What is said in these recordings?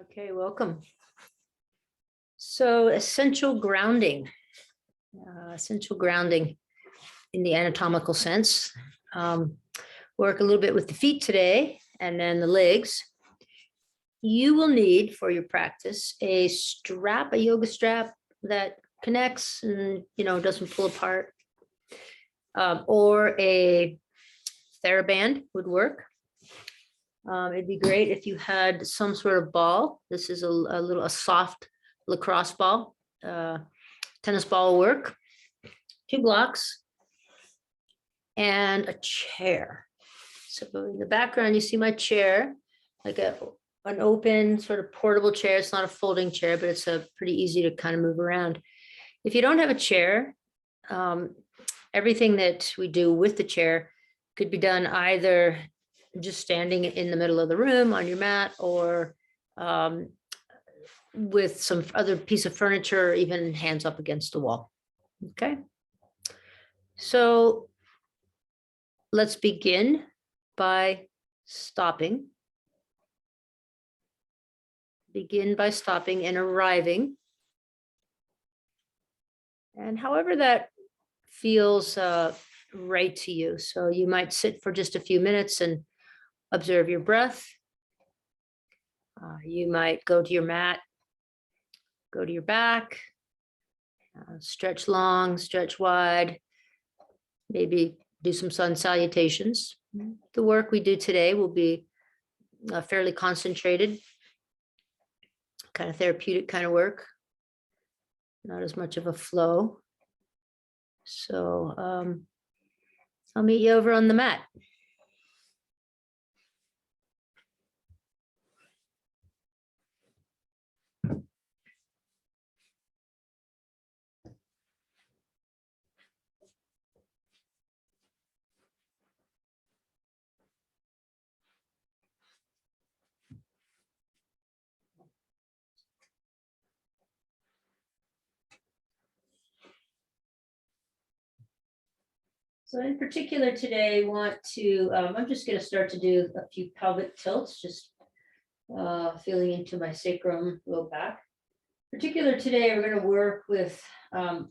Okay, welcome. So essential grounding in the anatomical sense. Work a little bit with the feet today and then the legs. You will need for your practice a strap, a yoga strap that connects and doesn't pull apart, or a TheraBand would work. It'd be great if you had some sort of ball. This is a soft lacrosse ball. Tennis ball will work. 2 blocks and a chair. So in the background, you see my chair, like an open sort of portable chair. It's not a folding chair, but it's pretty easy to kind of move around. If you don't have a chair, everything that we do with the chair could be done either just standing in the middle of the room on your mat, or with some other piece of furniture, or even hands up against the wall. Okay. So let's begin by stopping. Begin by stopping and arriving. And however that feels right to you. So you might sit for just a few minutes and observe your breath. You might go to your mat, go to your back, stretch long, stretch wide, maybe do some sun salutations. The work we do today will be fairly concentrated, kind of therapeutic kind of work, not as much of a flow. So I'll meet you over on the mat. So in particular today, I'm just going to start to do a few pelvic tilts, just feeling into my sacrum, low back. Particular today, we're going to work with do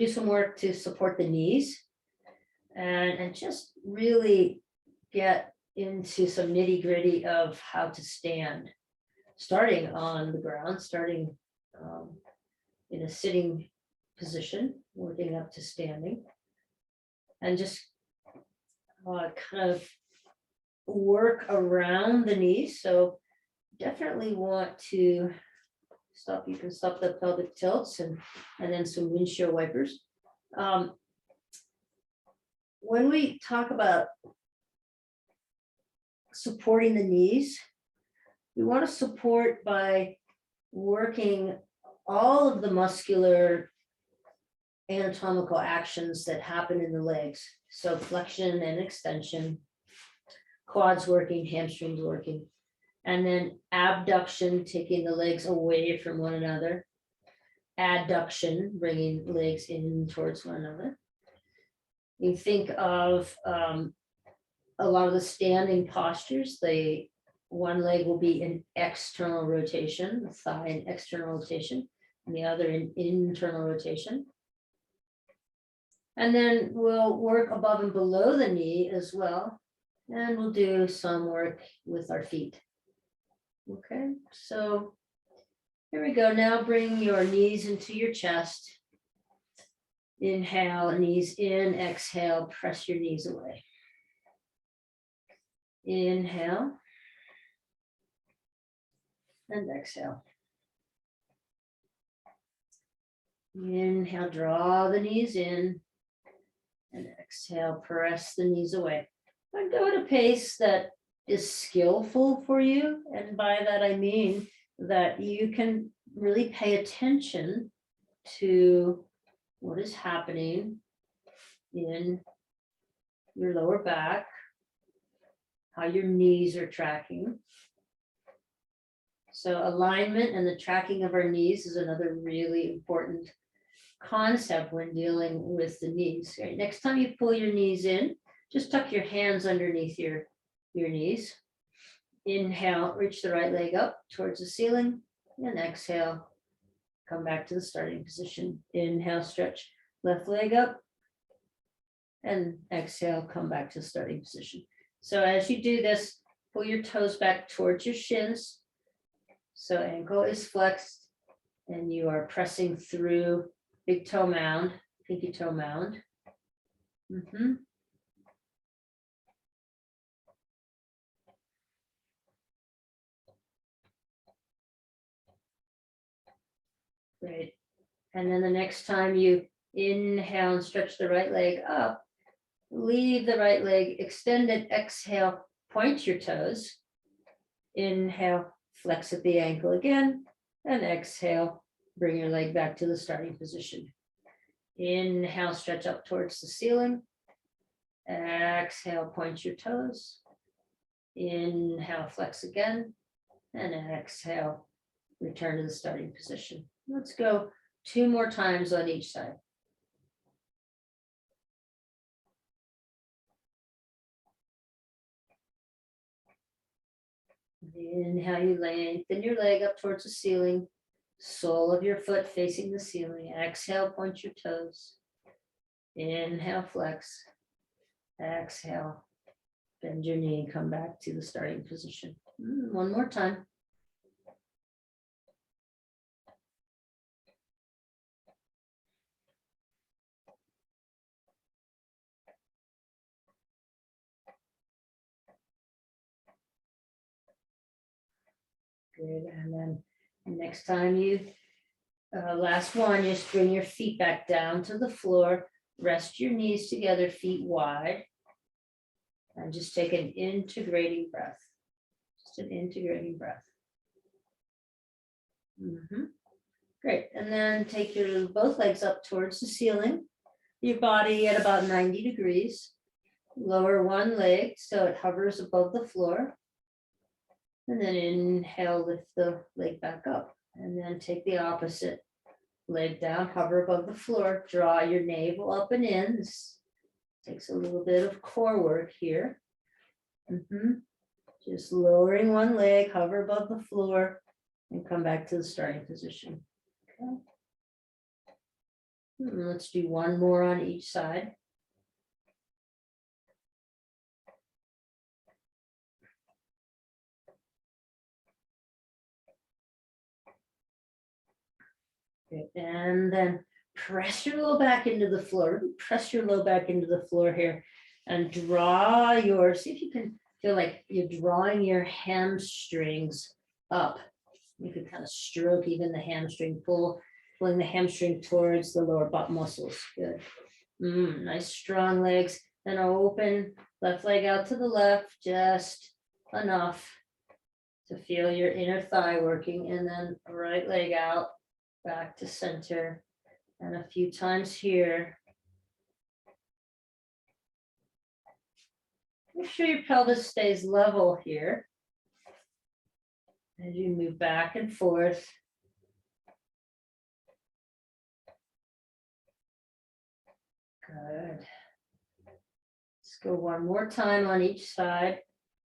some work to support the knees and just really get into some nitty gritty of how to stand, starting on the ground, starting in a sitting position, working up to standing, and just kind of work around the knees. So definitely want to stop. You can stop the pelvic tilts and then some windshield wipers. When we talk about supporting the knees, we want to support by working all of the muscular anatomical actions that happen in the legs. So flexion and extension, quads working, hamstrings working, and then abduction, taking the legs away from one another, adduction, bringing legs in towards one another. You think of a lot of the standing postures, one leg will be in external rotation, the thigh in external rotation, and the other in internal rotation. And then we'll work above and below the knee as well. And we'll do some work with our feet. Okay, so here we go. Now bring your knees into your chest. Inhale, knees in, exhale, press your knees away. Inhale. And exhale. Inhale, draw the knees in. And exhale, press the knees away. And go at a pace that is skillful for you. And by that, I mean that you can really pay attention to what is happening in your lower back, how your knees are tracking. So alignment and the tracking of our knees is another really important concept when dealing with the knees. Right? Next time you pull your knees in, just tuck your hands underneath your knees. Inhale, reach the right leg up towards the ceiling, and exhale, come back to the starting position. Inhale, stretch left leg up, and exhale, come back to the starting position. So as you do this, pull your toes back towards your shins. So ankle is flexed, and you are pressing through big toe mound, pinky toe mound. Great. And then the next time you inhale and stretch the right leg up, leave the right leg extended, exhale, point your toes. Inhale, flex at the ankle again, and exhale, bring your leg back to the starting position. Inhale, stretch up towards the ceiling. Exhale, point your toes. Inhale, flex again, and exhale, return to the starting position. Let's go 2 more times on each side. Inhale, you lengthen your leg up towards the ceiling, sole of your foot facing the ceiling. Exhale, point your toes. Inhale, flex. Exhale, bend your knee and come back to the starting position. 1 more time. Good, and then next time you, last one, just bring your feet back down to the floor, rest your knees together, feet wide, and just take an integrating breath. Just an integrating breath. Great, and then take your both legs up towards the ceiling, your body at about 90 degrees. Lower one leg so it hovers above the floor. And then inhale, lift the leg back up, and then take the opposite leg down, hover above the floor, draw your navel up and in. This takes a little bit of core work here. Just lowering one leg, hover above the floor, and come back to the starting position. Okay. Let's do 1 more on each side. Okay. And then press your low back into the floor. Press your low back into the floor here, and draw your, see if you can feel like you're drawing your hamstrings up. You can kind of stroke even the hamstring, pulling the hamstring towards the lower butt muscles. Good. Nice strong legs. Then open left leg out to the left, just enough to feel your inner thigh working, and then right leg out back to center, and a few times here. Make sure your pelvis stays level here as you move back and forth. Good. Let's go 1 more time on each side.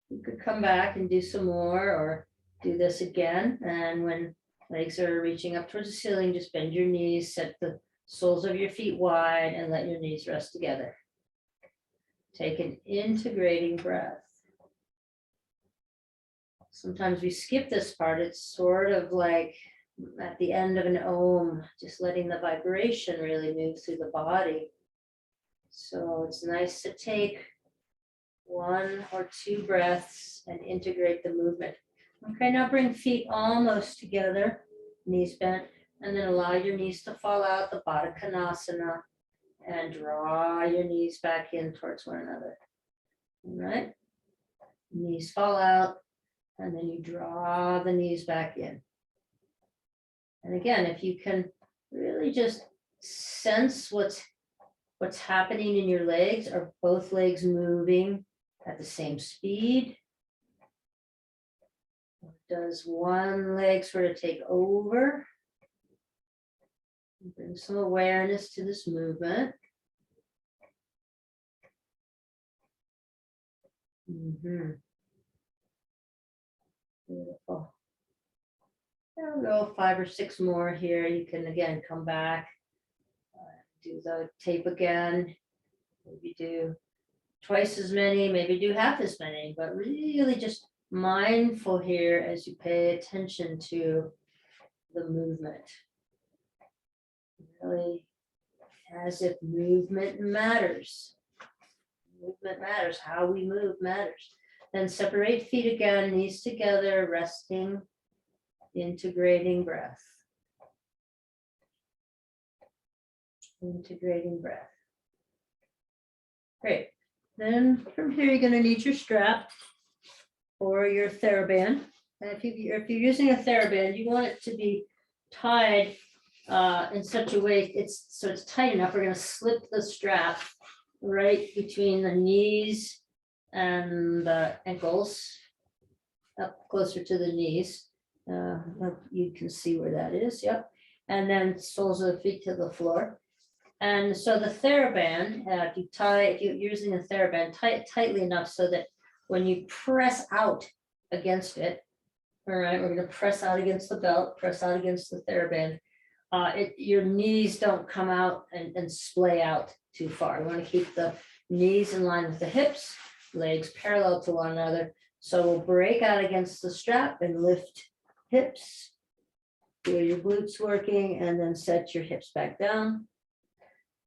You could come back and do some more, or do this again. And when legs are reaching up towards the ceiling, just bend your knees, set the soles of your feet wide, and let your knees rest together. Take an integrating breath. Sometimes we skip this part. It's sort of like at the end of an Om, just letting the vibration really move through the body. So it's nice to take 1 or 2 breaths and integrate the movement. Okay, now bring feet almost together, knees bent, and then allow your knees to fall out, the Baddha Konasana, and draw your knees back in towards one another. All right, knees fall out, and then you draw the knees back in. And again, if you can really just sense what's happening in your legs, are both legs moving at the same speed? Does one leg sort of take over? Bring some awareness to this movement. Beautiful. I'll go 5 or 6 more here. You can again come back, do the tape again. Maybe do twice as many, maybe do half as many, but really just mindful here as you pay attention to the movement. Really, as if movement matters. Movement matters. How we move matters. Then separate feet again, knees together, resting, integrating breath. Integrating breath. Great. Then from here, you're going to need your strap or your TheraBand. And if you're using a TheraBand, you want it to be tied in such a way it's tight enough. We're going to slip the strap right between the knees and the ankles, up closer to the knees. You can see where that is. Yep. And then soles of the feet to the floor. And so the TheraBand, if you're using a TheraBand, tie it tightly enough so that when you press out against it, all right, we're going to press out against the belt, press out against the TheraBand. Your knees don't come out and splay out too far. We want to keep the knees in line with the hips, legs parallel to one another. So we'll break out against the strap and lift hips, feel your glutes working, and then set your hips back down.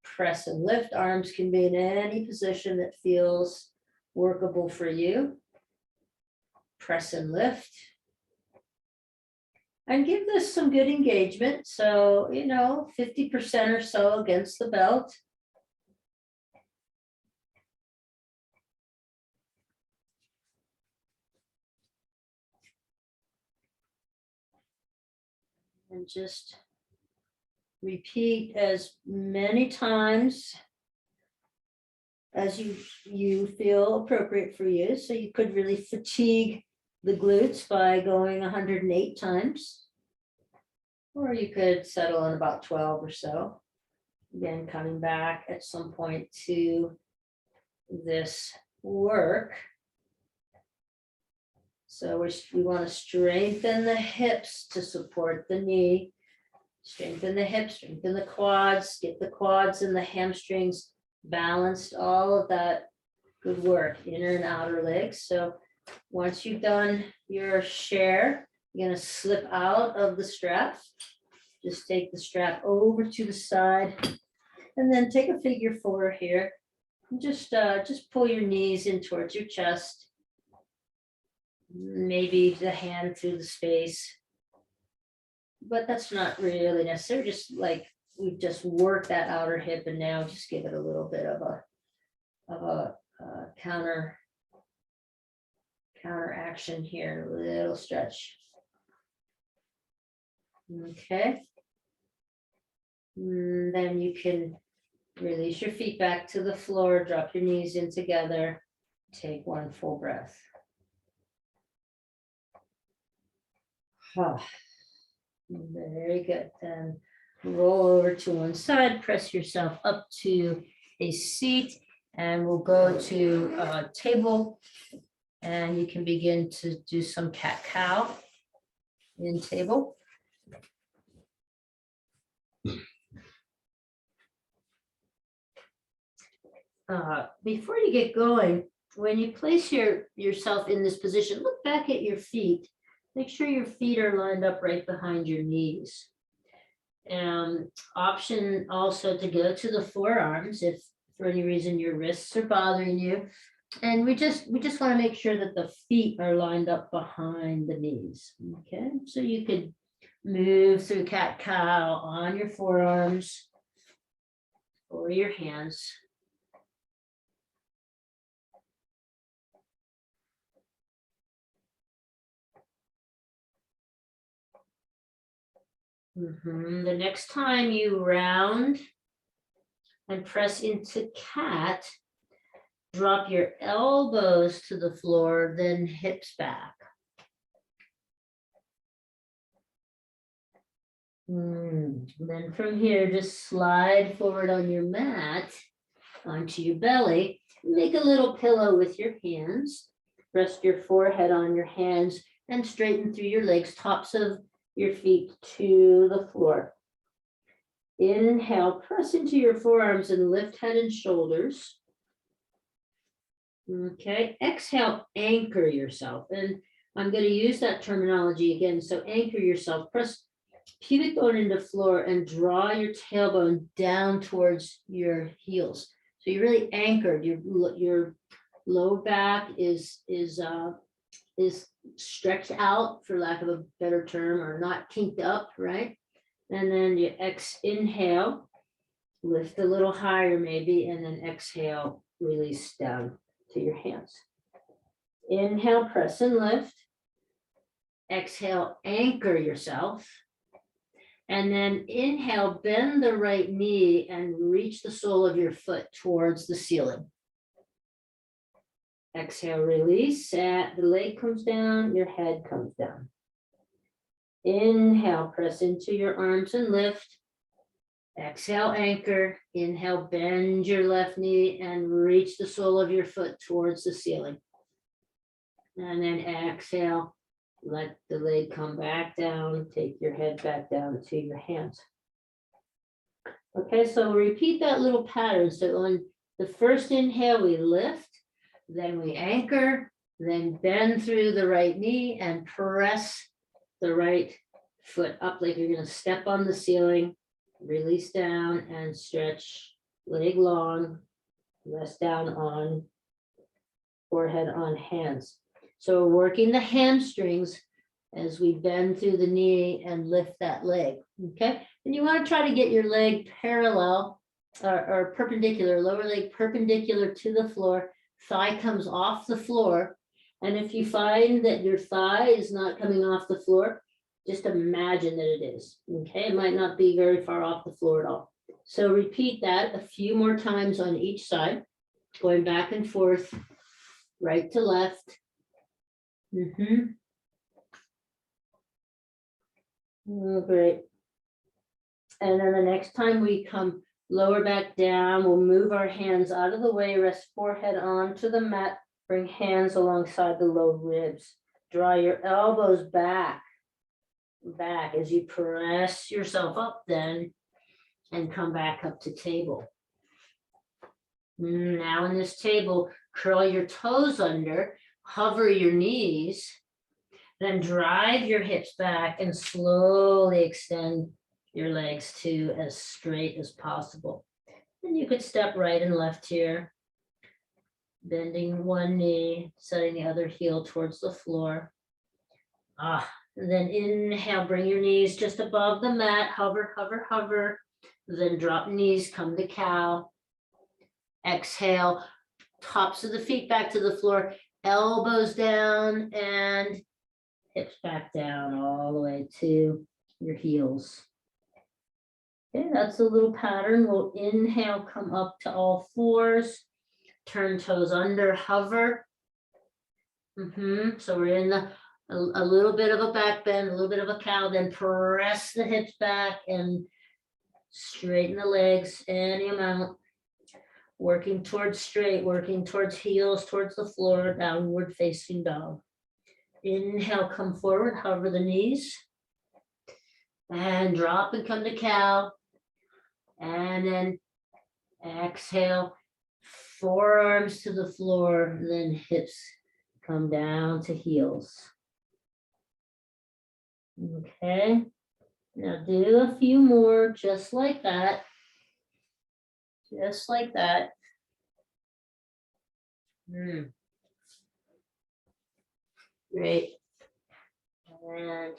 Press and lift. Arms can be in any position that feels workable for you. Press and lift. And give this some good engagement. So, 50% or so against the belt. And just repeat as many times as you feel appropriate for you. So you could really fatigue the glutes by going 108 times, or you could settle on about 12 or so. Again, coming back at some point to this work. So we want to strengthen the hips to support the knee, strengthen the hips, strengthen the quads, get the quads and the hamstrings balanced, all of that good work, inner and outer legs. So once you've done your share, you're going to slip out of the strap. Just take the strap over to the side and then take a figure 4 here. And just pull your knees in towards your chest. Maybe the hand through the space. But that's not really necessary. Just like we've just worked that outer hip, and now just give it a little bit of a counter action here, a little stretch. Okay. And then you can release your feet back to the floor, drop your knees in together, take one full breath. Very good. Then roll over to one side, press yourself up to a seat, and we'll go to a table, and you can begin to do some cat-cow in table. Before you get going, when you place yourself in this position, look back at your feet. Make sure your feet are lined up right behind your knees. Option also to go to the forearms if for any reason your wrists are bothering you. And we just want to make sure that the feet are lined up behind the knees. Okay, so you could move through cat-cow on your forearms or your hands. The next time you round and press into cat, drop your elbows to the floor, then hips back. Then from here, just slide forward on your mat onto your belly. Make a little pillow with your hands. Rest your forehead on your hands. and straighten through your legs, tops of your feet to the floor. Inhale, press into your forearms and lift head and shoulders. Okay, exhale, anchor yourself. And I'm going to use that terminology again. So anchor yourself, press pubic bone into floor and draw your tailbone down towards your heels. So you're really anchored. Your lower back is stretched out, for lack of a better term, or not kinked up, right? And then you inhale, lift a little higher maybe, and then exhale, release down to your hands. Inhale, press and lift. Exhale, anchor yourself. And then inhale, bend the right knee and reach the sole of your foot towards the ceiling. Exhale, release, the leg comes down, your head comes down. Inhale, press into your arms and lift. Exhale, anchor. Inhale, bend your left knee and reach the sole of your foot towards the ceiling. And then exhale, let the leg come back down, take your head back down to your hands. Okay, so repeat that little pattern. So on the first inhale, we lift, then we anchor, then bend through the right knee and press the right foot up like you're going to step on the ceiling, release down and stretch, leg long, rest down on forehead on hands. So we're working the hamstrings as we bend through the knee and lift that leg, okay? And you want to try to get your leg parallel or perpendicular, lower leg perpendicular to the floor, thigh comes off the floor. And if you find that your thigh is not coming off the floor, just imagine that it is, okay? It might not be very far off the floor at all. So repeat that a few more times on each side, going back and forth, right to left. Oh, great. And then the next time we come lower back down, we'll move our hands out of the way, rest forehead onto the mat, bring hands alongside the low ribs. Draw your elbows back as you press yourself up then and come back up to table. Now in this table, curl your toes under, hover your knees, then drive your hips back and slowly extend your legs to as straight as possible. And you could step right and left here, bending one knee, setting the other heel towards the floor. And then inhale, bring your knees just above the mat, hover, hover, hover. Then drop knees, come to cow. Exhale, tops of the feet back to the floor, elbows down and hips back down all the way to your heels. Okay, that's a little pattern. We'll inhale, come up to all fours, turn toes under, hover. So we're in a little bit of a back bend, a little bit of a cow, then press the hips back and straighten the legs any amount. Working towards straight, working towards heels, towards the floor, downward facing dog. Inhale, come forward, hover the knees. And drop and come to cow. And then exhale, forearms to the floor, then hips come down to heels. Okay, now do a few more just like that. Just like that. Great. And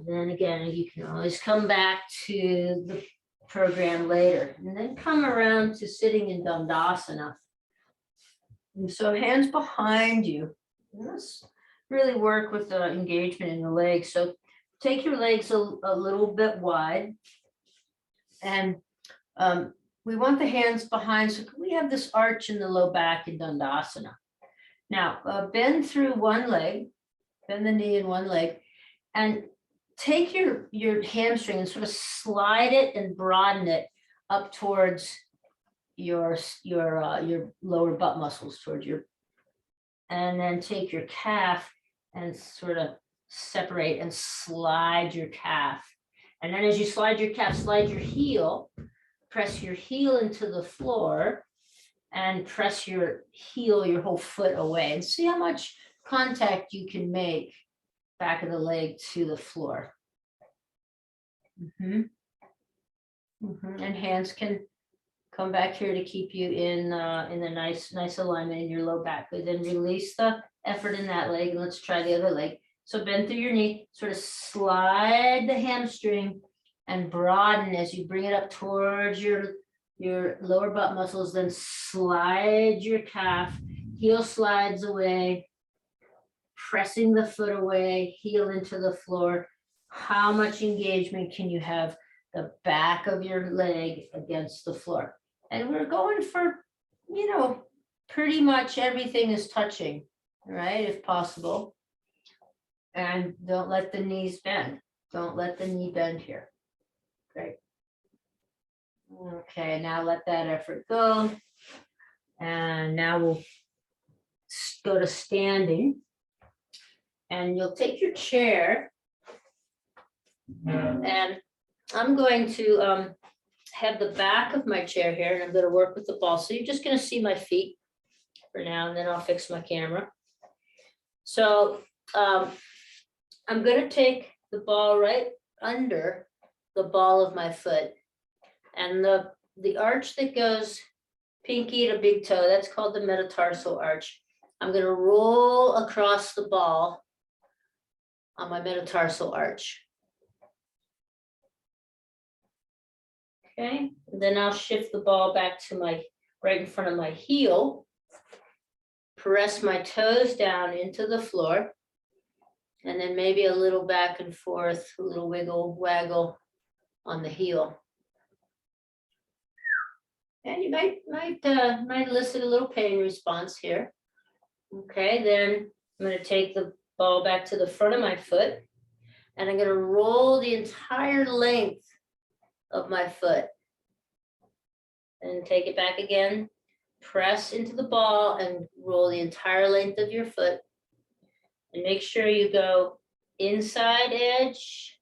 then again, you can always come back to the program later and then come around to sitting in Dandasana. And so hands behind you. Let's really work with the engagement in the legs. So take your legs a little bit wide and we want the hands behind. So we have this arch in the low back in Dandasana. Now bend through one leg, bend the knee in one leg, and take your hamstring and sort of slide it and broaden it up towards your lower butt muscles, towards your, and then take your calf and sort of separate and slide your calf. And then as you slide your calf, slide your heel, press your heel into the floor and press your heel, your whole foot away, and see how much contact you can make back of the leg to the floor. And hands can come back here to keep you in the nice alignment in your low back, but then release the effort in that leg. And let's try the other leg. So bend through your knee, sort of slide the hamstring and broaden as you bring it up towards your lower butt muscles, then slide your calf, heel slides away, pressing the foot away, heel into the floor. How much engagement can you have the back of your leg against the floor? And we're going for, pretty much everything is touching, right, if possible. And don't let the knees bend. Don't let the knee bend here. Great. Okay, now let that effort go. And now we'll go to standing. And you'll take your chair. And I'm going to have the back of my chair here, and I'm going to work with the ball. So you're just going to see my feet for now, and then I'll fix my camera. So I'm going to take the ball right under the ball of my foot, and the arch that goes pinky to big toe, that's called the metatarsal arch. I'm going to roll across the ball on my metatarsal arch. Okay, and then I'll shift the ball back to my right in front of my heel, press my toes down into the floor, and then maybe a little back and forth, a little wiggle, waggle on the heel. And you might elicit a little pain response here. Okay, then I'm going to take the ball back to the front of my foot, and I'm going to roll the entire length of my foot. And take it back again, press into the ball and roll the entire length of your foot. And make sure you go inside edge,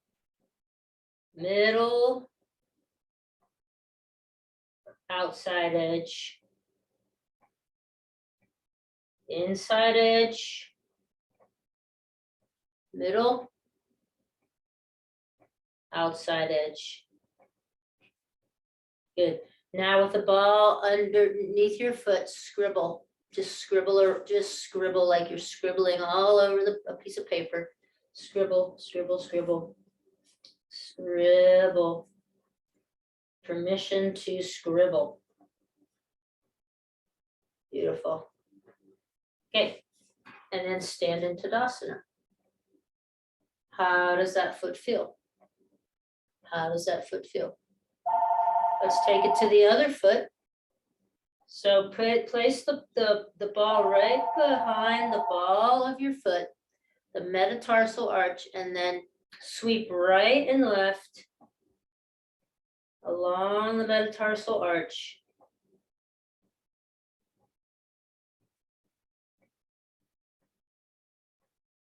middle, outside edge, inside edge, middle, outside edge. Good. Now with the ball underneath your foot, scribble. Just scribble like you're scribbling all over a piece of paper. Scribble, scribble, scribble. Scribble. Permission to scribble. Beautiful. Okay. And then stand in Tadasana. How does that foot feel? How does that foot feel? Let's take it to the other foot. So place the ball right behind the ball of your foot, the metatarsal arch, and then sweep right and left along the metatarsal arch.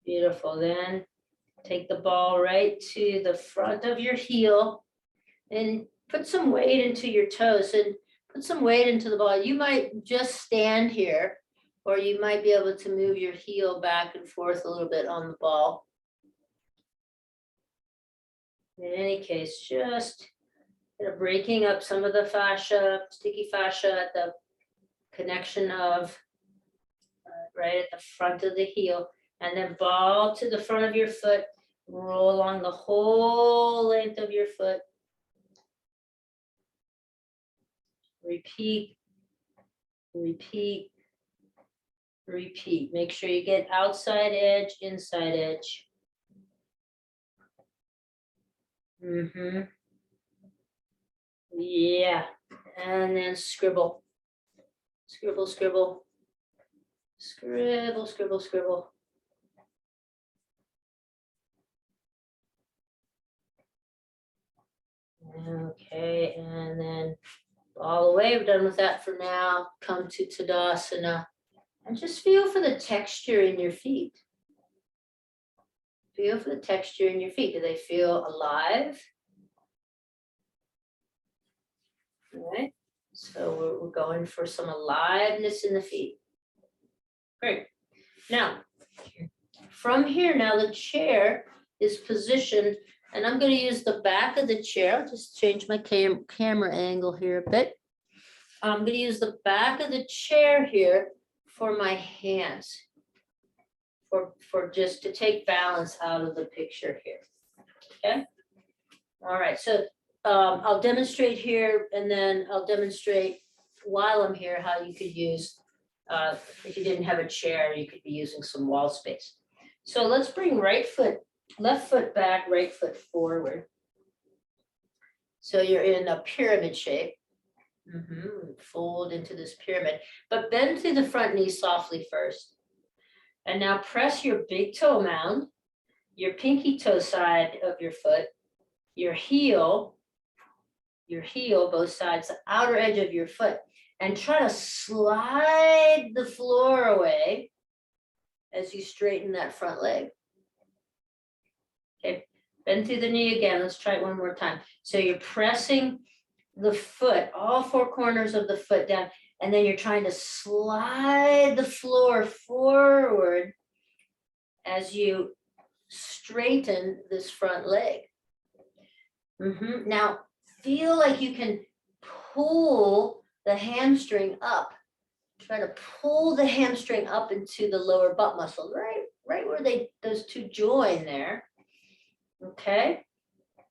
Beautiful. Then take the ball right to the front of your heel and put some weight into your toes and put some weight into the ball. You might just stand here, or you might be able to move your heel back and forth a little bit on the ball. In any case, just breaking up some of the fascia, sticky fascia at the connection of right at the front of the heel, and then ball to the front of your foot, roll along the whole length of your foot. Repeat, repeat, repeat. Make sure you get outside edge, inside edge. Yeah, and then scribble. Scribble, scribble. Scribble, scribble, scribble. Okay, and then all the way, we're done with that for now. Come to Tadasana and just feel for the texture in your feet. Feel for the texture in your feet. Do they feel alive? All right. So we're going for some aliveness in the feet. Great. Now, from here, now the chair is positioned, and I'm going to use the back of the chair. I'll just change my camera angle here a bit. I'm going to use the back of the chair here for my hands, for just to take balance out of the picture here. Okay. All right. So I'll demonstrate here, and then I'll demonstrate while I'm here how you could use, if you didn't have a chair, you could be using some wall space. So let's bring left foot back, right foot forward. So you're in a pyramid shape. Fold into this pyramid, but bend through the front knee softly first. And now press your big toe mound, your pinky toe side of your foot, your heel, both sides, the outer edge of your foot, and try to slide the floor away as you straighten that front leg. Okay, bend through the knee again. Let's try it one more time. So you're pressing the foot, all four corners of the foot down, and then you're trying to slide the floor forward as you straighten this front leg. Now, feel like you can pull the hamstring up. Try to pull the hamstring up into the lower butt muscle, right where those two join there. Okay,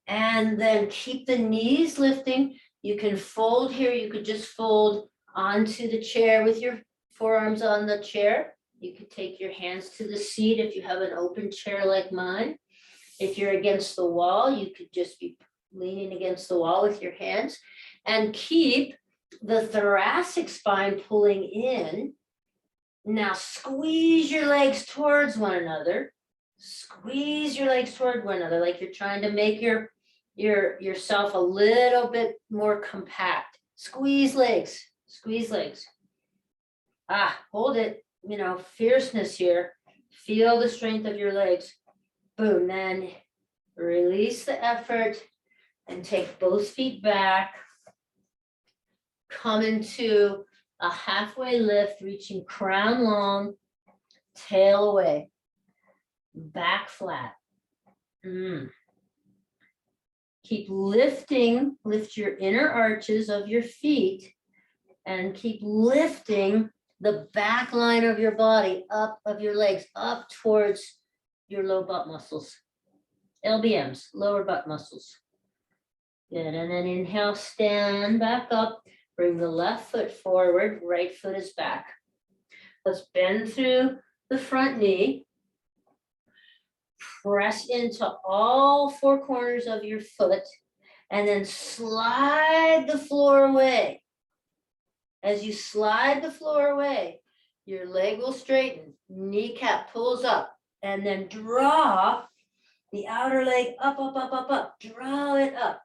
and then keep the knees lifting. You can fold here. You could just fold onto the chair with your forearms on the chair. You could take your hands to the seat if you have an open chair like mine. If you're against the wall, you could just be leaning against the wall with your hands, and keep the thoracic spine pulling in. Now squeeze your legs towards one another. Squeeze your legs toward one another, like you're trying to make yourself a little bit more compact. Squeeze legs, squeeze legs. Hold it, fierceness here. Feel the strength of your legs. Boom, then release the effort and take both feet back. Come into a halfway lift, reaching crown long, tail away, back flat. Keep lifting, lift your inner arches of your feet, and keep lifting the back line of your body, up of your legs, up towards your low butt muscles. LBMs, lower butt muscles. Good, and then inhale, stand back up, bring the left foot forward, right foot is back. Let's bend through the front knee. Press into all four corners of your foot, and then slide the floor away. As you slide the floor away, your leg will straighten, kneecap pulls up, and then draw the outer leg up, up, up, up, up. Draw it up.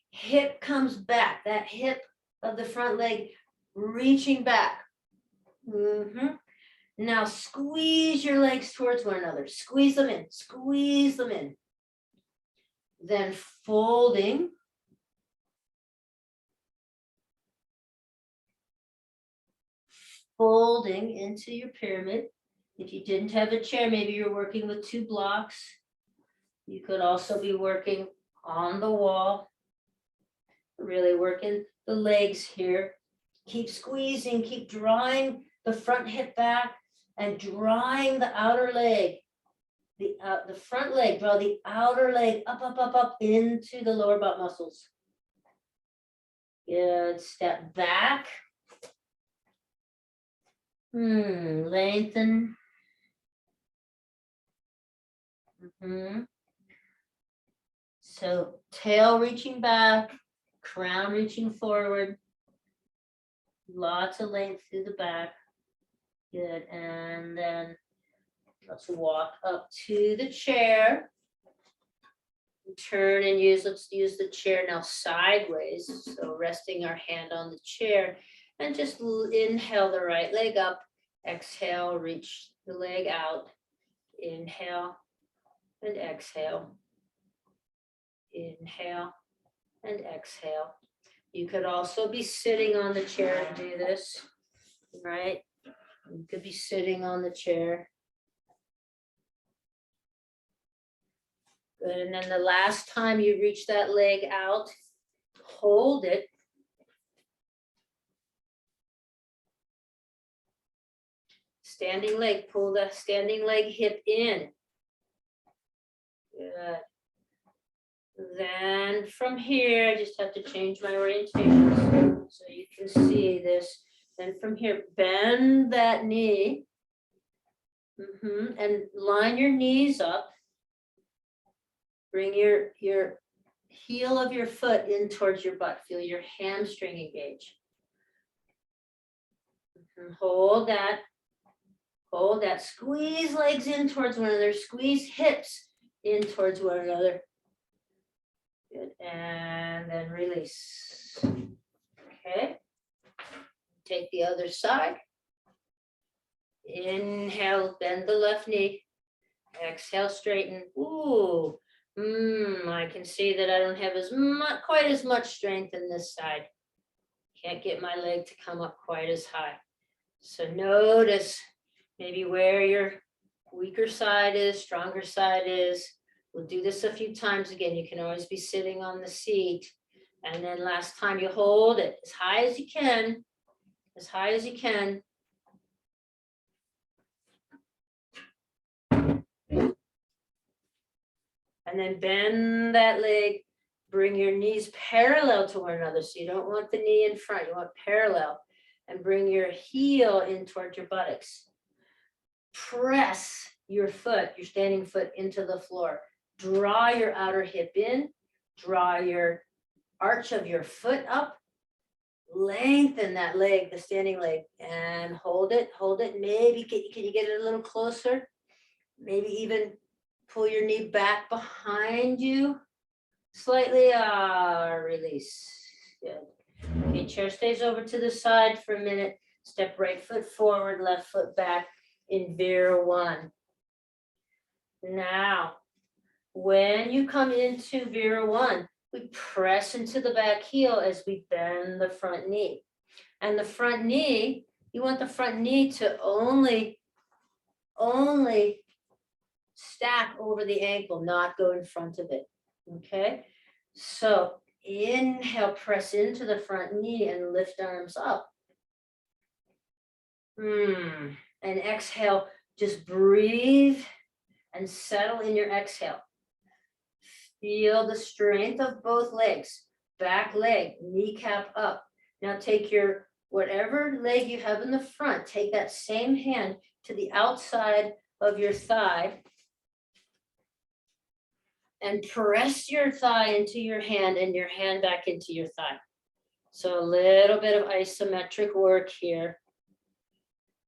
Hip comes back, that hip of the front leg reaching back. Now squeeze your legs towards one another. Squeeze them in, squeeze them in. Then folding. Folding into your pyramid. If you didn't have a chair, maybe you're working with 2 blocks. You could also be working on the wall. Really working the legs here. Keep squeezing, keep drawing the front hip back and drawing the outer leg. The front leg, draw the outer leg up, up, up, up into the lower butt muscles. Good, step back. Lengthen. So tail reaching back, crown reaching forward. Lots of length through the back. Good, and then let's walk up to the chair. Turn and let's use the chair now sideways. So resting our hand on the chair, and just inhale the right leg up. Exhale, reach the leg out. Inhale and exhale. Inhale and exhale. You could also be sitting on the chair and do this, right? You could be sitting on the chair. Good, and then the last time you reach that leg out, hold it. Standing leg, pull the standing leg hip in. Good. Then from here, I just have to change my orientation so you can see this. Then from here, bend that knee. And line your knees up. Bring your heel of your foot in towards your butt. Feel your hamstring engage. Hold that. Hold that. Squeeze legs in towards one another. Squeeze hips in towards one another. Good. And then release. Okay. Take the other side. Inhale, bend the left knee. Exhale, straighten. Ooh. I can see that I don't have quite as much strength in this side. Can't get my leg to come up quite as high. So notice maybe where your weaker side is, stronger side is. We'll do this a few times again. You can always be sitting on the seat. And then last time you hold it as high as you can, as high as you can. And then bend that leg, bring your knees parallel to one another. So you don't want the knee in front, you want parallel. And bring your heel in toward your buttocks. Press your foot, your standing foot into the floor. Draw your outer hip in, draw your arch of your foot up. Lengthen that leg, the standing leg, and hold it, hold it. Maybe, can you get it a little closer? Maybe even pull your knee back behind you slightly. Release. Good. Okay, chair stays over to the side for a minute. Step right foot forward, left foot back in Virabhasana. Now, when you come into Virabhasana, we press into the back heel as we bend the front knee. And the front knee, you want the front knee to only stack over the ankle, not go in front of it. Okay, so inhale, press into the front knee and lift arms up. And exhale, just breathe and settle in your exhale. Feel the strength of both legs, back leg, kneecap up. Now take your whatever leg you have in the front, take that same hand to the outside of your thigh and press your thigh into your hand and your hand back into your thigh. So a little bit of isometric work here.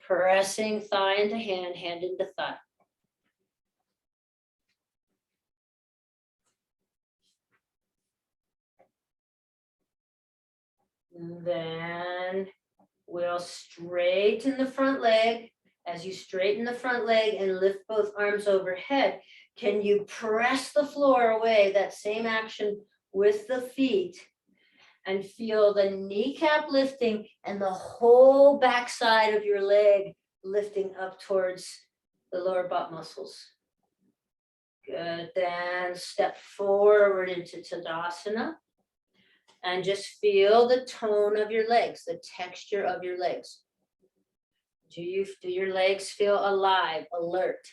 Pressing thigh into hand, hand into thigh. And then we'll straighten the front leg. As you straighten the front leg and lift both arms overhead, can you press the floor away, that same action with the feet, and feel the kneecap lifting and the whole backside of your leg lifting up towards the lower butt muscles. Good, then step forward into Tadasana and just feel the tone of your legs, the texture of your legs. Do your legs feel alive, alert?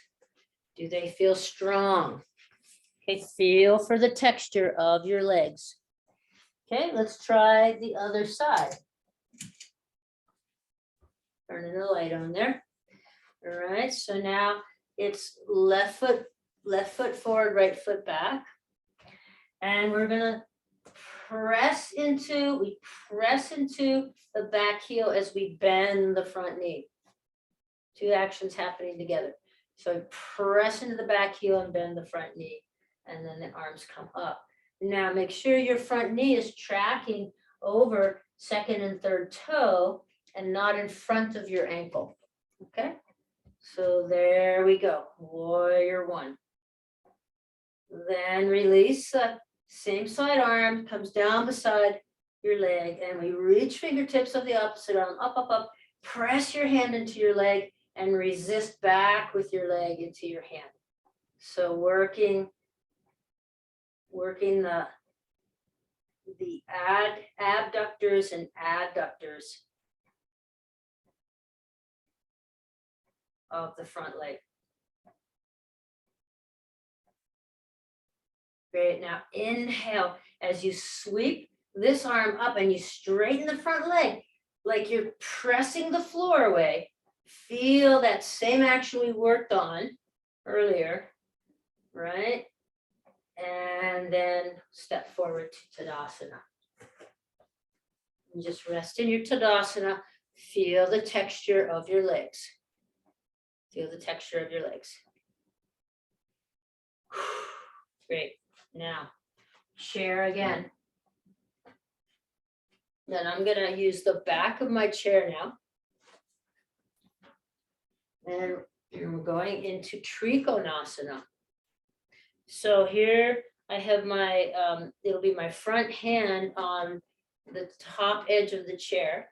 Do they feel strong? Okay, feel for the texture of your legs. Okay, let's try the other side. Turning the light on there. All right, so now it's left foot forward, right foot back. And we're gonna press into the back heel as we bend the front knee. Two actions happening together. So press into the back heel and bend the front knee, and then the arms come up. Now make sure your front knee is tracking over second and third toe and not in front of your ankle. Okay, so there we go. Warrior one. Then release the same side arm, comes down beside your leg, and we reach fingertips of the opposite arm, up, up, up. Press your hand into your leg and resist back with your leg into your hand. So working the abductors and adductors of the front leg. Great, now inhale as you sweep this arm up and you straighten the front leg like you're pressing the floor away. Feel that same action we worked on earlier, right? And then step forward to Tadasana. And just rest in your Tadasana. Feel the texture of your legs. Feel the texture of your legs. Great. Now, chair again. Then I'm going to use the back of my chair now. And we're going into Trikonasana. So here I have my, it'll be my front hand on the top edge of the chair.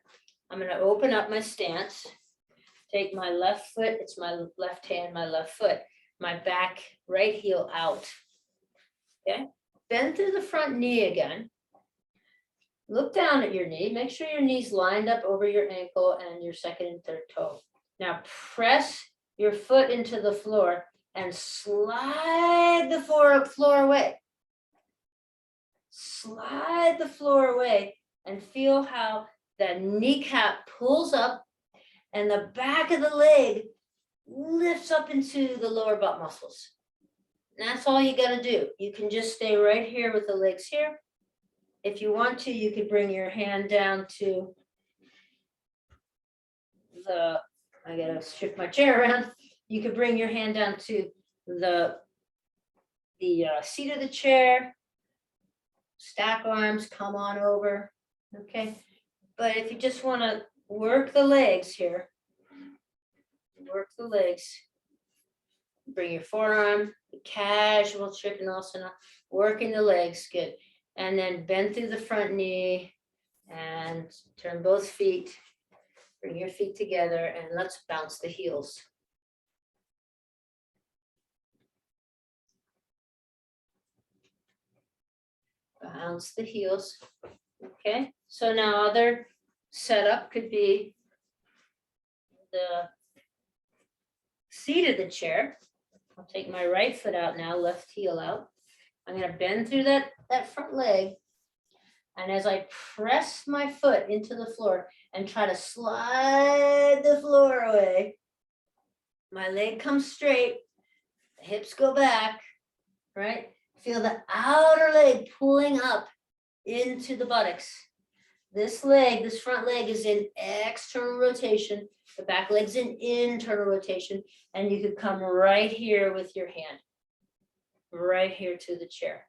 I'm going to open up my stance. Take my left foot, it's my left hand, my left foot, my back right heel out. Okay, bend through the front knee again. Look down at your knee, make sure your knee's lined up over your ankle and your second and third toe. Now press your foot into the floor and slide the floor away. Slide the floor away and feel how the kneecap pulls up and the back of the leg lifts up into the lower butt muscles. And that's all you got to do. You can just stay right here with the legs here. If you want to, you could bring your hand down to the, I got to shift my chair around. You could bring your hand down to the seat of the chair. Stack arms, come on over. Okay. But if you just want to work the legs here, work the legs, bring your forearm, casual Trikonasana, working the legs, good. And then bend through the front knee and turn both feet, bring your feet together and let's bounce the heels. Bounce the heels. Okay, so now other setup could be the seat of the chair. I'll take my right foot out now, left heel out. I'm going to bend through that front leg. And as I press my foot into the floor and try to slide the floor away, my leg comes straight, the hips go back, right? Feel the outer leg pulling up into the buttocks. This leg, this front leg is in external rotation. The back leg's in internal rotation. And you could come right here with your hand, right here to the chair.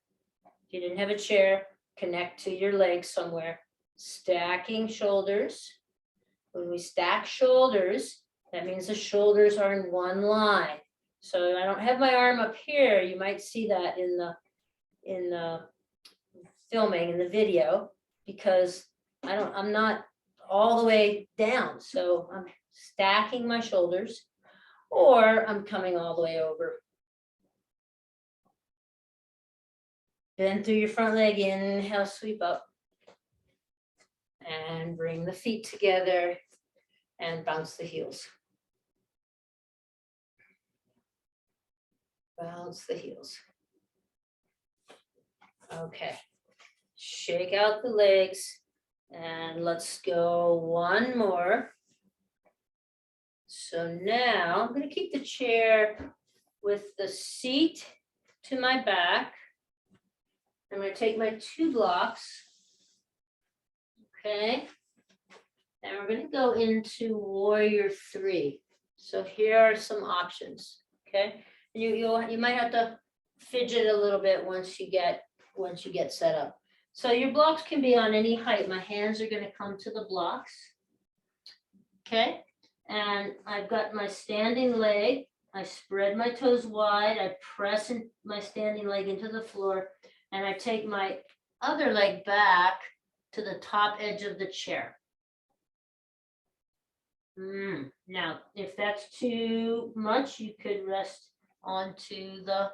If you didn't have a chair, connect to your leg somewhere. Stacking shoulders. When we stack shoulders, that means the shoulders are in one line. So I don't have my arm up here. You might see that in the filming, in the video, because I'm not all the way down. So I'm stacking my shoulders, or I'm coming all the way over. Bend through your front leg, inhale, sweep up. And bring the feet together and bounce the heels. Bounce the heels. Okay, shake out the legs and let's go one more. So now I'm going to keep the chair with the seat to my back. I'm going to take my 2 blocks. Okay, and we're going to go into warrior 3. So here are some options. Okay, you might have to fidget a little bit once you get set up. So your blocks can be on any height. My hands are going to come to the blocks. Okay, and I've got my standing leg I spread my toes wide, I press my standing leg into the floor, and I take my other leg back to the top edge of the chair. Now, if that's too much, you could rest onto the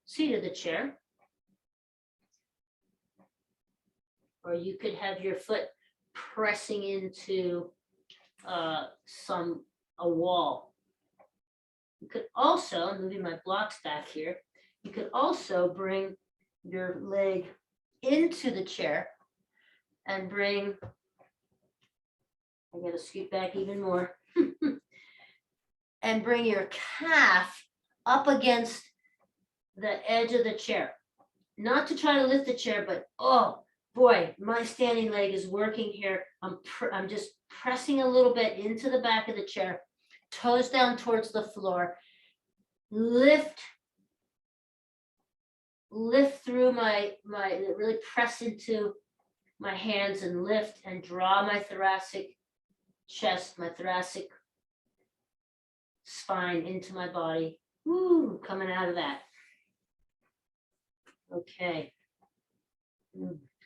seat of the chair. Or you could have your foot pressing into a wall. You could also, moving my blocks back here, you could also bring your leg into the chair and bring, I gotta scoot back even more, and bring your calf up against the edge of the chair. Not to try to lift the chair, but oh boy, my standing leg is working here. I'm just pressing a little bit into the back of the chair, toes down towards the floor. Lift through my really press into my hands and lift and draw my thoracic chest, my thoracic spine into my body. Woo, coming out of that. Okay.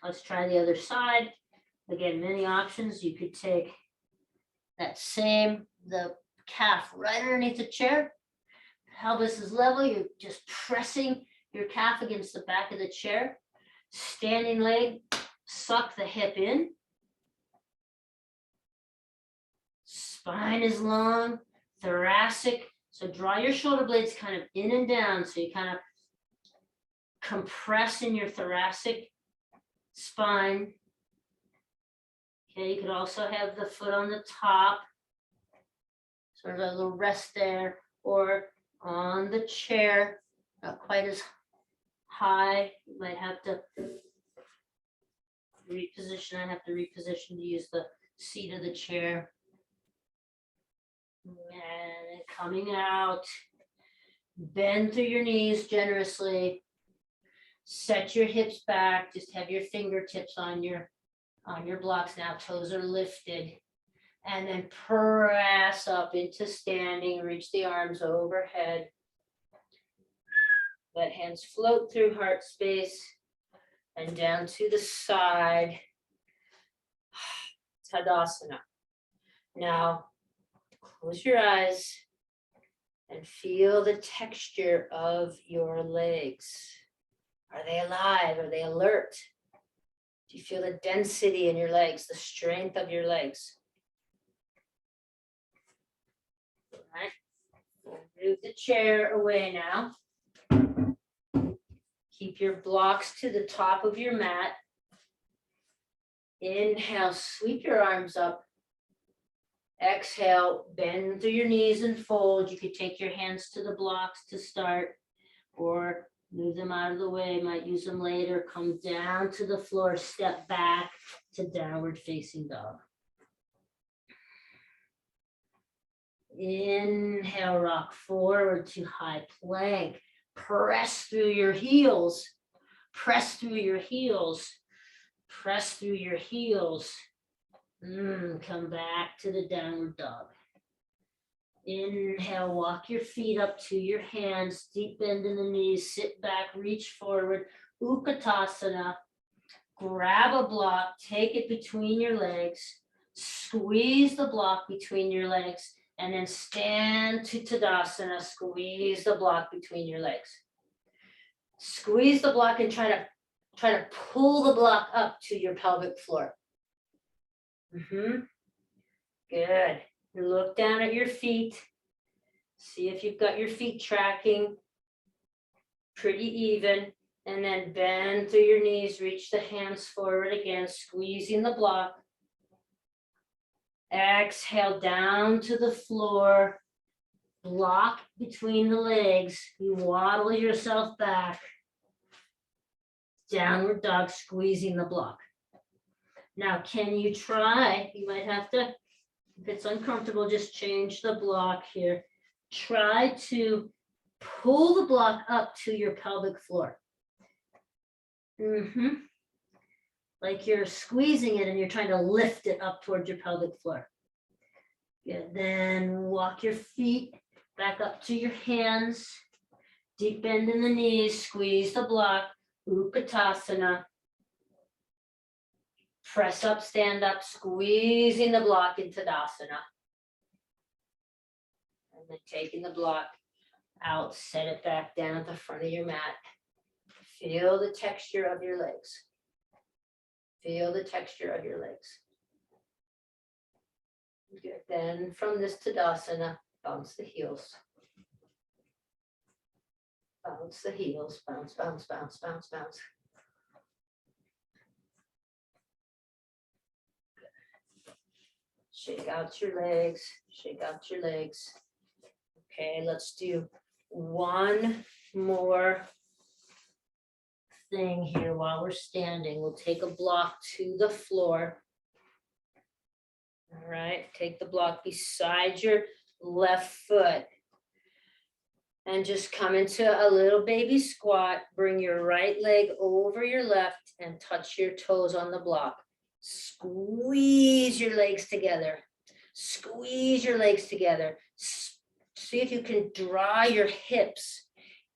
Let's try the other side. Again, many options. You could take the calf right underneath the chair. Pelvis is level. You're just pressing your calf against the back of the chair. Standing leg, suck the hip in. Spine is long, thoracic. So draw your shoulder blades kind of in and down. So you kind of compress in your thoracic spine. Okay, you could also have the foot on the top, sort of a little rest there, or on the chair, not quite as high. You might have to reposition. I have to reposition to use the seat of the chair. And coming out, bend through your knees generously. Set your hips back. Just have your fingertips on your blocks now. Toes are lifted. And then press up into standing. Reach the arms overhead. Let hands float through heart space and down to the side. Tadasana. Now, close your eyes and feel the texture of your legs. Are they alive? Are they alert? Do you feel the density in your legs, the strength of your legs? All right. Move the chair away now. Keep your blocks to the top of your mat. Inhale, sweep your arms up. Exhale, bend through your knees and fold. You could take your hands to the blocks to start, or move them out of the way. Might use them later. Come down to the floor, step back to downward facing dog. Inhale, rock forward to high plank. Press through your heels. Press through your heels. Press through your heels. Come back to the downward dog. Inhale, walk your feet up to your hands, deep bend in the knees, sit back, reach forward, Utkatasana. Grab a block, take it between your legs, squeeze the block between your legs, and then stand to Tadasana, squeeze the block between your legs. Squeeze the block and try to pull the block up to your pelvic floor. Good. Look down at your feet. See if you've got your feet tracking pretty even. And then bend through your knees. Reach the hands forward again, squeezing the block. Exhale down to the floor. Block between the legs. You waddle yourself back. Downward dog, squeezing the block. Now, can you try? You might have to, if it's uncomfortable, just change the block here. Try to pull the block up to your pelvic floor. Like you're squeezing it and you're trying to lift it up towards your pelvic floor. Good. Then walk your feet Back up to your hands. Deep bend in the knees, squeeze the block, Utkatasana. Press up, stand up, squeezing the block into Tadasana. And then taking the block out, set it back down at the front of your mat. Feel the texture of your legs. Feel the texture of your legs. Good. Then from this Tadasana, bounce the heels. Bounce the heels, bounce, bounce, bounce, bounce, bounce. Shake out your legs, shake out your legs. Okay, let's do one more thing here while we're standing. We'll take a block to the floor. All right, take the block beside your left foot. And just come into a little baby squat. Bring your right leg over your left and touch your toes on the block. Squeeze your legs together. Squeeze your legs together. See if you can draw your hips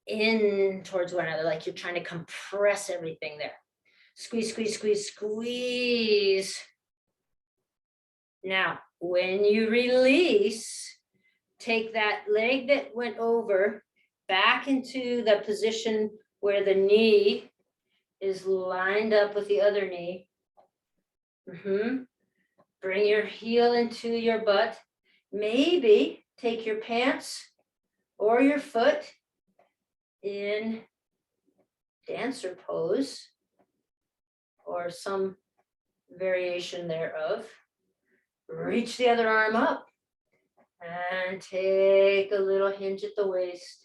in towards one another, like you're trying to compress everything there. Squeeze, squeeze, squeeze, squeeze. Now, when you release, take that leg that went over back into the position where the knee is lined up with the other knee. Bring your heel into your butt. Maybe take your pants or your foot in dancer pose or some variation thereof. Reach the other arm up. And take a little hinge at the waist.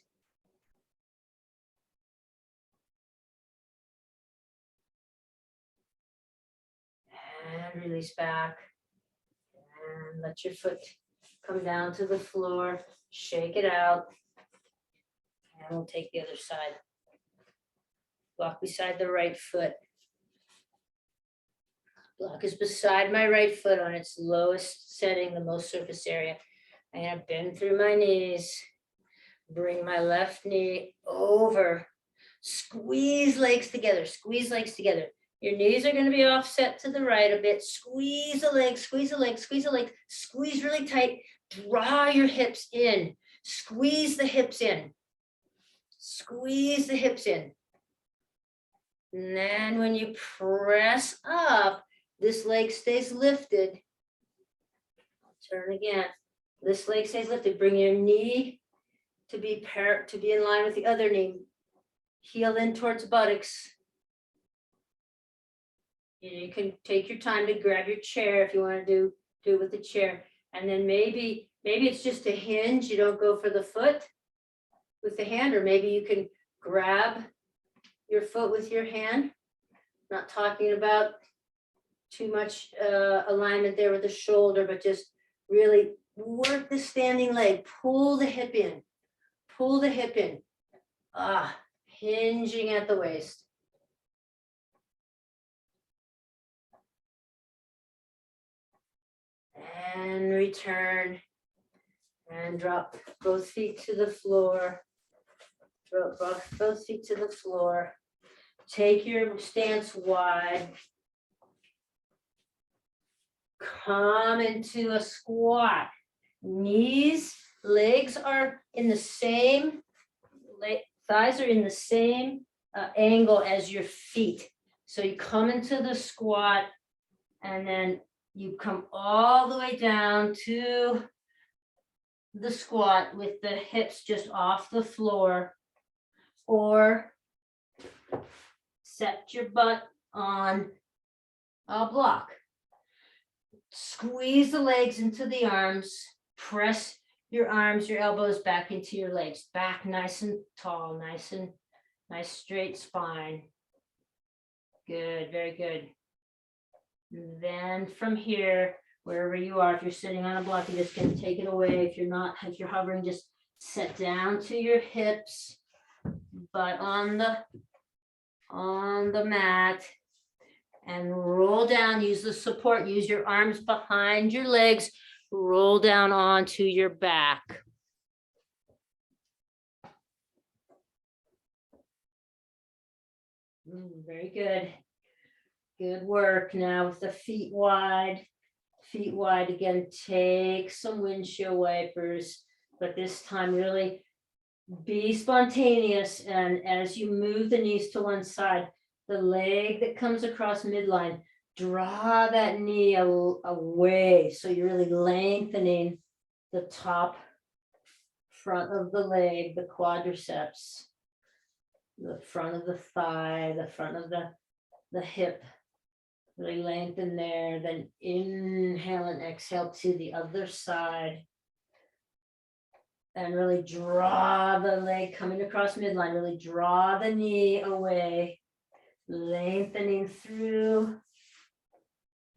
And release back. And let your foot come down to the floor. Shake it out. And we'll take the other side. Block beside the right foot. Block is beside my right foot on its lowest setting, the most surface area. I'm going to bend through my knees. Bring my left knee over. Squeeze legs together. Squeeze legs together. Your knees are going to be offset to the right a bit. Squeeze the legs, squeeze the legs, squeeze the legs. Squeeze really tight. Draw your hips in. Squeeze the hips in. Squeeze the hips in. And then when you press up, this leg stays lifted. I'll turn again. This leg stays lifted. Bring your knee to be in line with the other knee. Heel in towards buttocks. You can take your time to grab your chair if you want to do it with the chair. And then maybe it's just a hinge. You don't go for the foot with the hand, or maybe you can grab your foot with your hand. Not talking about too much alignment there with the shoulder, but just really work the standing leg. Pull the hip in. Pull the hip in. Hinging at the waist. And return. And drop both feet to the floor. Drop both feet to the floor. Take your stance wide. Come into a squat. Knees, legs are in the same, thighs are in the same angle as your feet. So you come into the squat and then you come all the way down to the squat with the hips just off the floor, or set your butt on a block. Squeeze the legs into the arms. Press your arms, your elbows back into your legs. Back nice and tall, nice straight spine. Good, very good. And then from here, wherever you are, if you're sitting on a block, you're just going to take it away. If you're not, if you're hovering, just set down to your hips, butt on the mat, and roll down. Use the support. Use your arms behind your legs. Roll down onto your back. Very good. Good work. Now with the feet wide. Feet wide again, take some windshield wipers, but this time really be spontaneous. And as you move the knees to one side, the leg that comes across midline, draw that knee away. So you're really lengthening the top front of the leg, the quadriceps, the front of the thigh, the front of the hip. Really lengthen there, then inhale and exhale to the other side. And really draw the leg coming across midline, really draw the knee away, lengthening through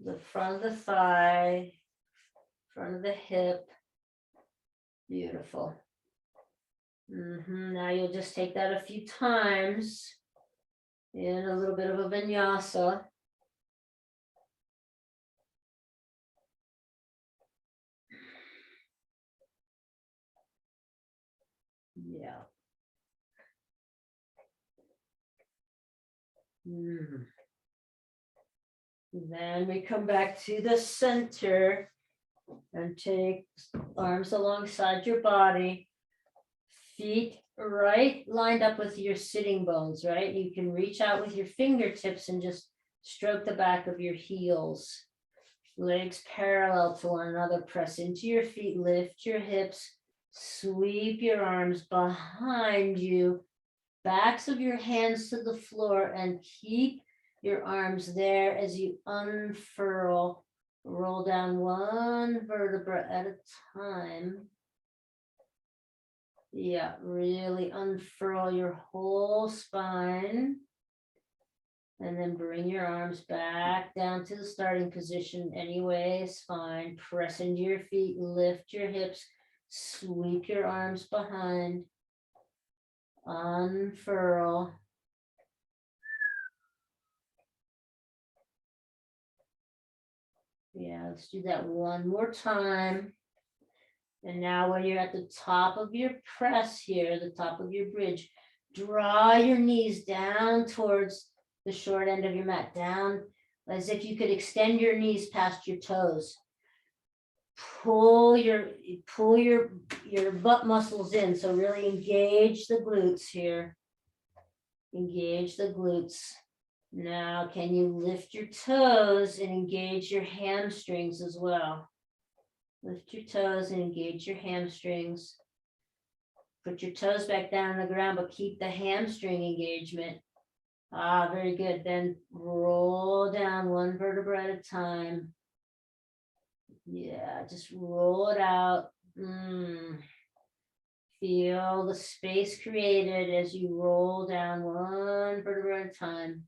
the front of the thigh, front of the hip. Beautiful. Now you'll just take that a few times in a little bit of a vinyasa. Yeah. Then we come back to the center and take arms alongside your body, feet right lined up with your sitting bones, right? You can reach out with your fingertips and just stroke the back of your heels. Legs parallel to one another, press into your feet, lift your hips, sweep your arms behind you, backs of your hands to the floor, and keep your arms there as you unfurl. Roll down one vertebra at a time. Yeah, really unfurl your whole spine. And then bring your arms back down to the starting position anyway is fine. Press into your feet, lift your hips, sweep your arms behind. Unfurl. Yeah, let's do that one more time. And now when you're at the top of your press here, the top of your bridge, draw your knees down towards the short end of your mat, down as if you could extend your knees past your toes. Pull your butt muscles in. So really engage the glutes here. Engage the glutes. Now, can you lift your toes and engage your hamstrings as well? Lift your toes and engage your hamstrings. Put your toes back down on the ground, but keep the hamstring engagement. Very good. Then roll down one vertebra at a time. Yeah, just roll it out. Feel the space created as you roll down one vertebra at a time.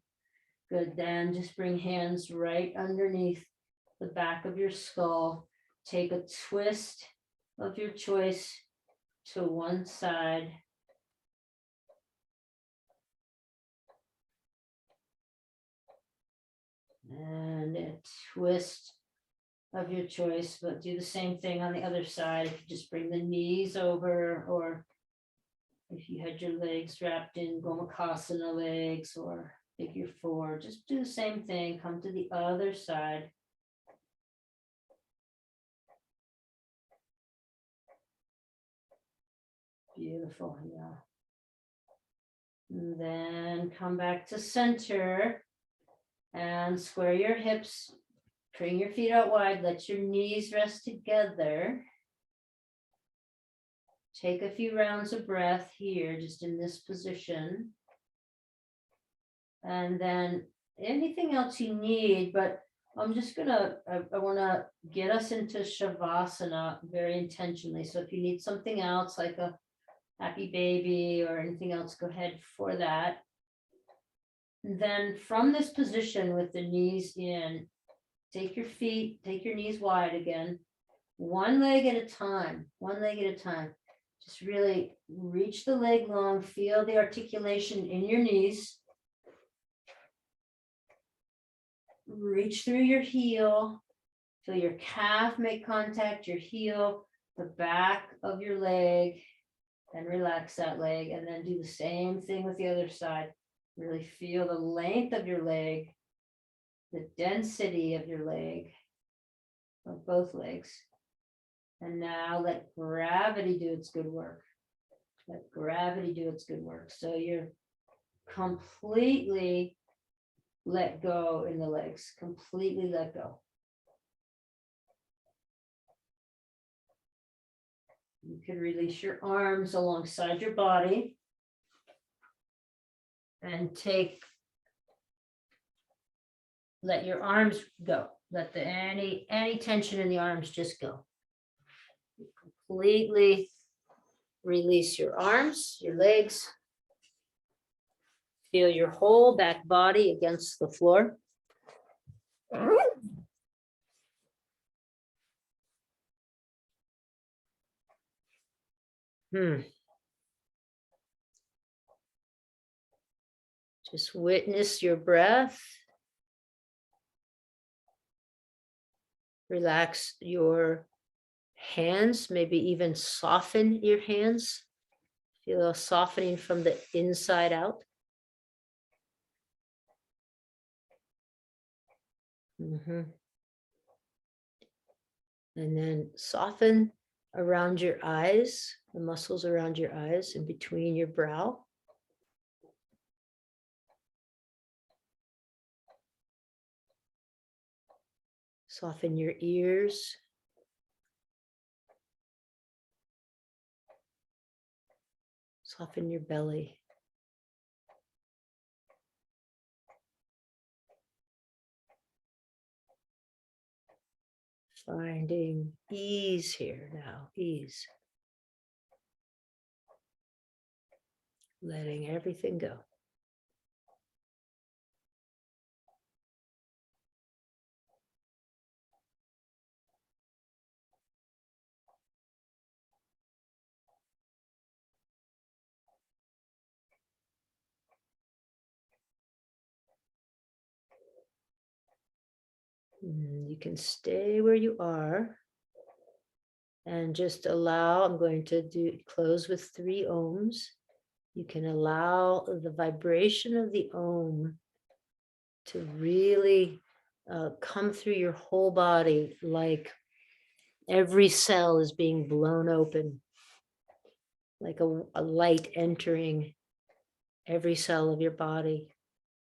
Good. Then just bring hands right underneath the back of your skull. Take a twist of your choice to one side. And a twist of your choice, but do the same thing on the other side. Just bring the knees over, or if you had your legs wrapped in Gomukhasana legs or figure four, just do the same thing. Come to the other side. Beautiful, yeah. And then come back to center and square your hips. Bring your feet out wide. Let your knees rest together. Take a few rounds of breath here, just in this position. And then anything else you need, but I'm just gonna, I wanna get us into Shavasana very intentionally. So if you need something else, like a happy baby or anything else, go ahead for that. Then from this position with the knees in, take your knees wide again, one leg at a time, Just really reach the leg long, feel the articulation in your knees. Reach through your heel, feel your calf make contact, your heel, the back of your leg, and relax that leg. And then do the same thing with the other side. Really feel the length of your leg, the density of your leg, of both legs. And now let gravity do its good work. Let gravity do its good work. So you're completely let go in the legs, completely let go. You can release your arms alongside your body and let your arms go. Let any tension in the arms just go. Completely release your arms, your legs. Feel your whole back body against the floor. Just witness your breath. Relax your hands, maybe even soften your hands. Feel a softening from the inside out. And then soften around your eyes, the muscles around your eyes and between your brow. Soften your ears. Soften your belly. Finding ease here now, ease. Letting everything go. You can stay where you are and just allow, I'm going to close with 3 ohms. You can allow the vibration of the ohm to really come through your whole body, like every cell is being blown open, like a light entering every cell of your body.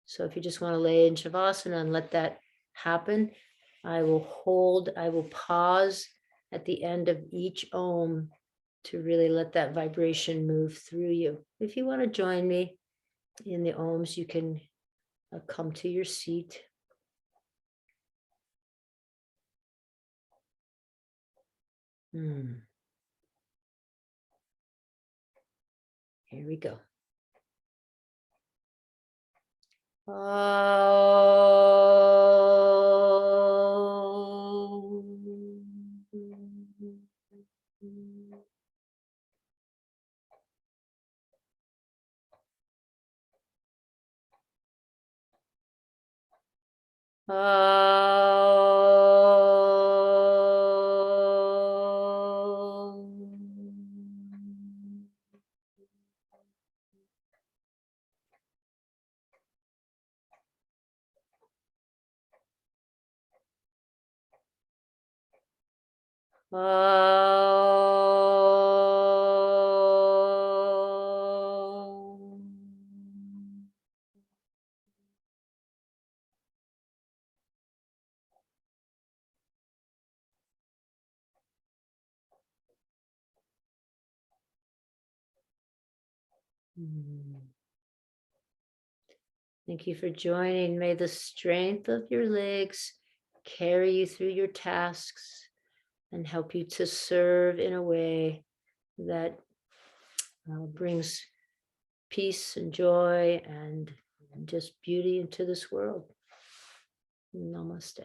So if you just want to lay in Shavasana and let that happen, I will pause at the end of each ohm to really let that vibration move through you. If you want to join me in the ohms, you can come to your seat. Here we go. Thank you for joining. May the strength of your legs carry you through your tasks and help you to serve in a way that brings peace and joy and just beauty into this world. Namaste.